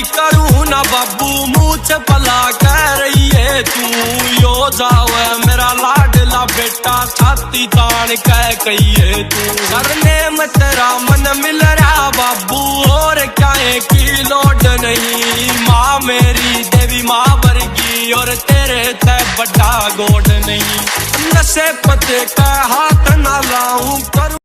की करूँ ना बाबू, मुँह से भला कह रही है तू। यो जावे मेरा लाडला बेटा, छाती तान कह कहिए तू। करने में तेरा मन मिल रहा बाबू, और क्या की लोड नहीं। माँ मेरी देवी माँ वर्गी, और तेरे ते बड़ा गोड नहीं। नशे पते का हाथ ना लाऊं करूं